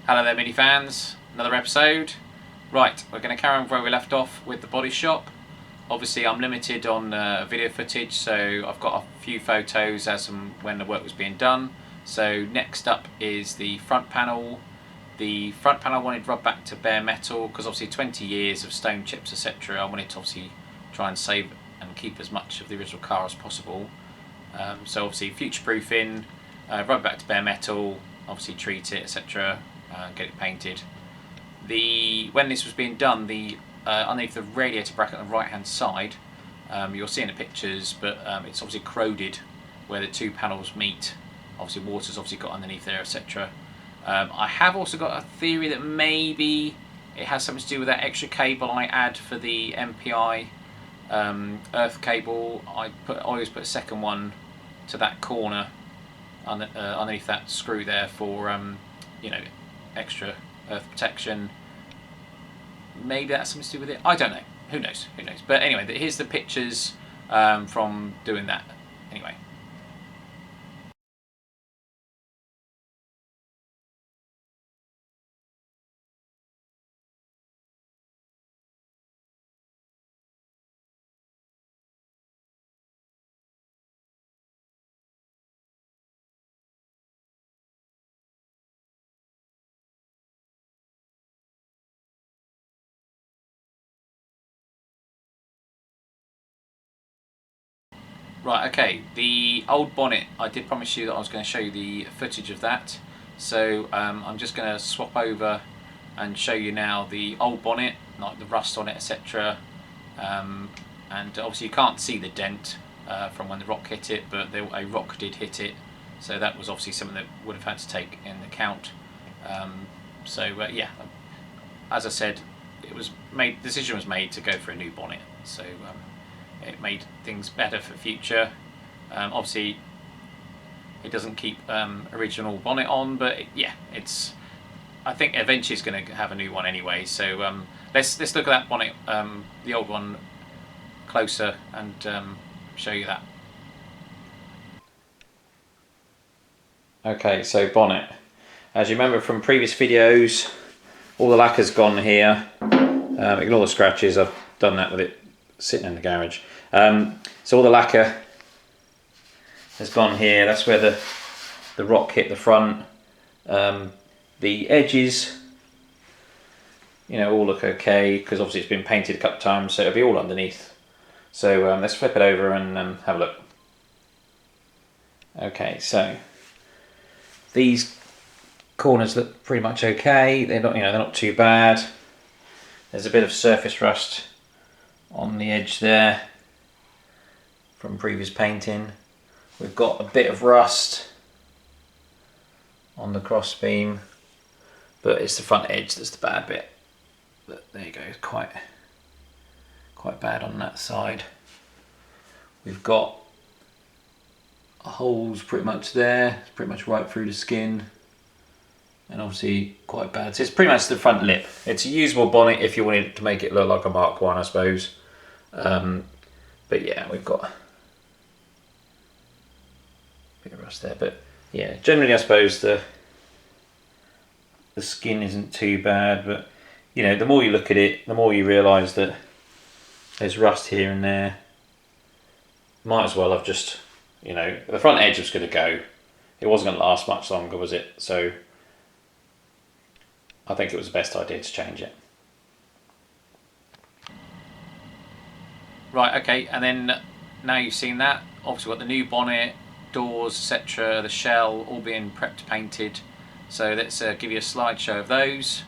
Hello there mini fans, another episode. Right, we're going to carry on where we left off with the body shop. Obviously I'm limited on video footage, so I've got a few photos as and when the work was being done. So next up is the front panel. The front panel I wanted rubbed back to bare metal because obviously 20 years of stone chips etc. I wanted to obviously try and save and keep as much of the original car as possible. So obviously future proofing, rub it back to bare metal, obviously treat it etc. Get it painted. When this was being done, underneath the radiator bracket on the right hand side, you'll see in the pictures, but it's obviously corroded where the two panels meet. Obviously water's obviously got underneath there etc. I have also got a theory that maybe it has something to do with that extra cable I add for the MPI earth cable. I always put a second one to that corner underneath that screw there for you know, extra earth protection. Maybe that's something to do with it. I don't know. Who knows? Who knows? But anyway, here's the pictures from doing that. Anyway. Right, okay, the old bonnet, I did promise you that I was going to show you the footage of that. So I'm just going to swap over and show you now the old bonnet, like the rust on it, etc. And obviously you can't see the dent from when the rock hit it, but a rock did hit it. So that was obviously something that would have had to take in account. Yeah, as I said, decision was made to go for a new bonnet. So it made things better for future. Obviously, it doesn't keep original bonnet on, but yeah, I think eventually it's going to have a new one anyway. So let's look at that bonnet, the old one, closer and show you that. Okay, so bonnet. As you remember from previous videos, all the lacquer's gone here. Ignore the scratches. I've done that with it sitting in the garage. So all the lacquer has gone here. That's where the rock hit the front. The edges, you know, all look okay because obviously it's been painted a couple of times, so it'll be all underneath. So let's flip it over and have a look. Okay, so these corners look pretty much okay. They're not too bad. There's a bit of surface rust on the edge there from previous painting. We've got a bit of rust on the cross beam, but it's the front edge that's the bad bit. But there you go, it's quite bad on that side. We've got holes pretty much there. It's pretty much right through the skin, and obviously quite bad. So it's pretty much the front lip. It's a usable bonnet if you wanted to make it look like a Mark 1, I suppose. But yeah, we've got a bit of rust there. But yeah, generally I suppose the skin isn't too bad. But you know, the more you look at it, the more you realise that there's rust here and there. Might as well have just, you know, the front edge was going to go. It wasn't going to last much longer, was it? So I think it was the best idea to change it. Right, okay, and then now you've seen that, obviously we've got the new bonnet, doors, etc., the shell, all being prepped, painted. So let's give you a slideshow of those.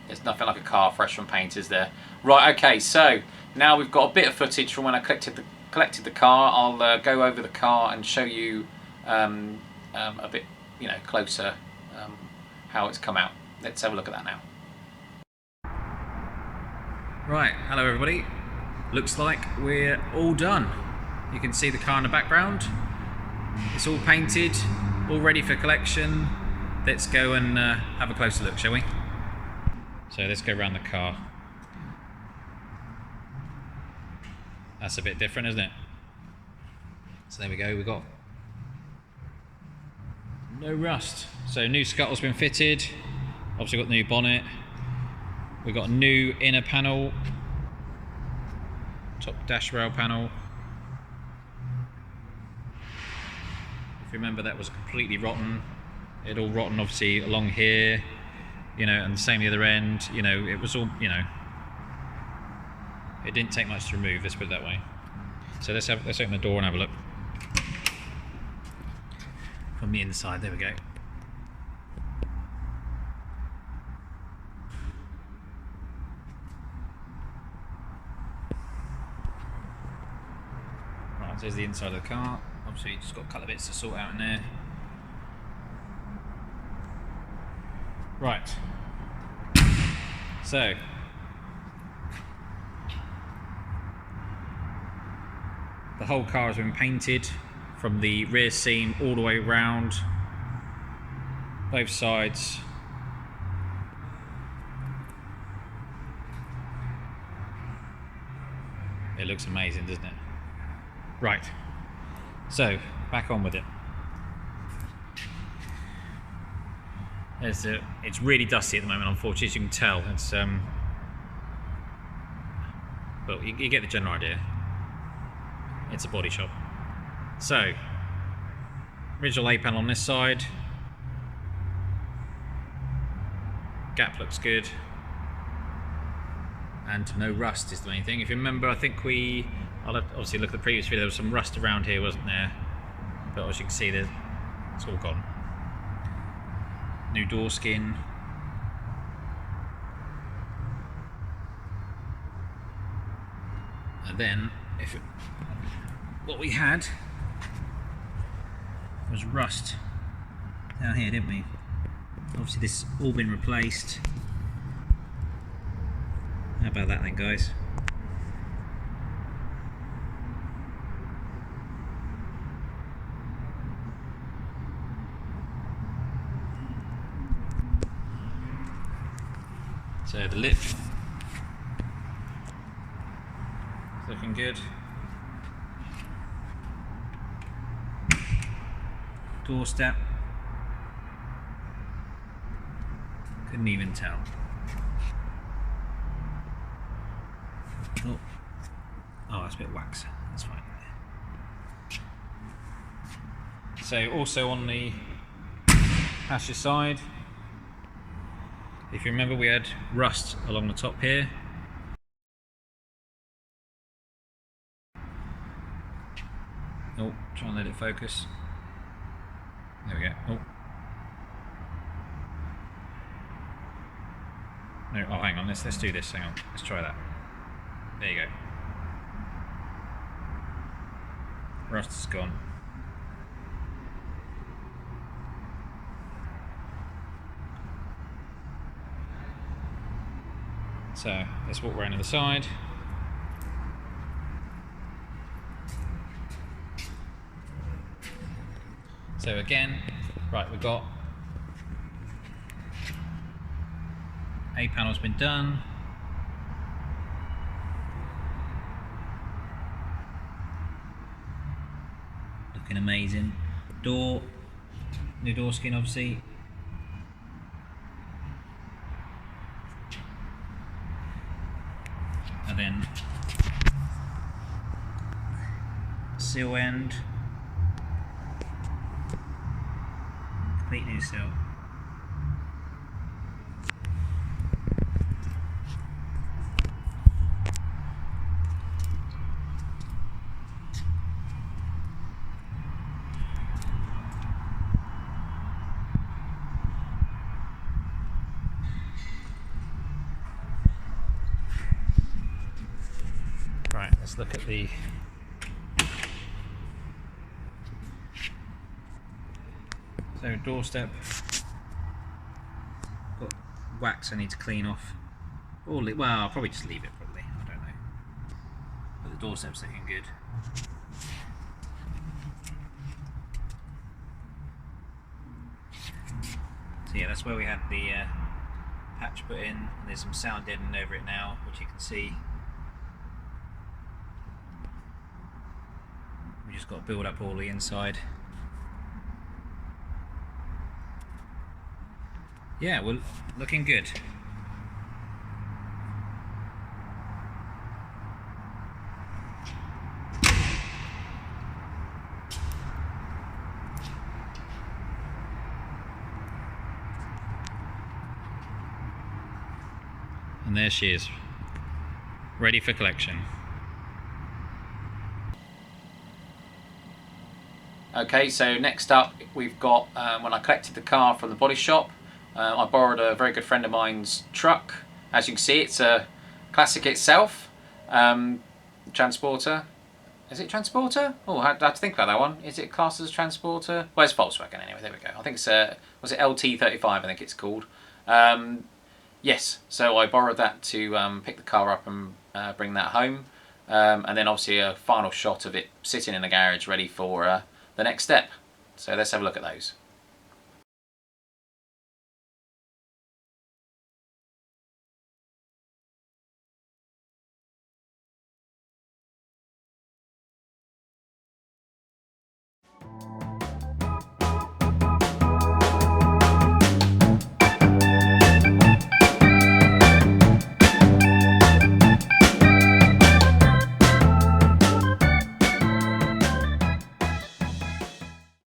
There's nothing like a car fresh from paint, is there? Right, okay, so now we've got a bit of footage from when I collected the car. I'll go over the car and show you a bit, closer how it's come out. Let's have a look at that now. Right, hello everybody. Looks like we're all done. You can see the car in the background. It's all painted, all ready for collection. Let's go and have a closer look, shall we? So let's go around the car. That's a bit different, isn't it? So there we go, we've got no rust. So new scuttle's been fitted. Obviously got the new bonnet. We've got a new inner panel. Top dash rail panel. If you remember, that was completely rotten. It all rotten obviously along here, and the same the other end. It was all, it didn't take much to remove, let's put it that way. So let's open the door and have a look. From the inside, there we go. Right, there's the inside of the car. Obviously, just got a couple of bits to sort out in there. Right. So. The whole car has been painted from the rear seam all the way round, both sides. It looks amazing, doesn't it? Right, so back on with it. It's really dusty at the moment, unfortunately, as you can tell. It's but you get the general idea. It's a Bodyshop. So, original A panel on this side. Gap looks good. And no rust is the main thing. If you remember, I think I'll have to obviously look at the previous video, there was some rust around here, wasn't there? But as you can see, it's all gone. New door skin. And then, what we had was rust down here, didn't we? Obviously this all been replaced. How about that then, guys? So the lip is looking good. Door step. Couldn't even tell. Oh, that's a bit wax. That's fine. So also on the passenger side, if you remember, we had rust along the top here. Oh, try and let it focus. There we go. Oh. No, oh, hang on. Let's do this. Hang on. Let's try that. There you go. Rust is gone. So let's walk around to the side. So again, right, we've got A panel's been done. Looking amazing. Door, new door skin obviously. And then seal end. Complete new seal. look at the doorstep. Got wax I need to clean off. Or well, I'll probably just leave it probably. I don't know. But the doorstep's looking good. So yeah, that's where we had the patch put in. And there's some sound deadening over it now, which you can see. We just got to build up all the inside. Yeah, well, looking good. And there she is, ready for collection. Okay, so next up we've got, when I collected the car from the body shop, I borrowed a very good friend of mine's truck. As you can see, it's a classic itself. Transporter. Is it transporter? Oh, I had to think about that one. Is it classed as a transporter? Well, it's Volkswagen anyway, there we go. I think it's, was it LT35 I think it's called. Yes, so I borrowed that to pick the car up and bring that home. And then obviously a final shot of it sitting in the garage ready for the next step. So let's have a look at those.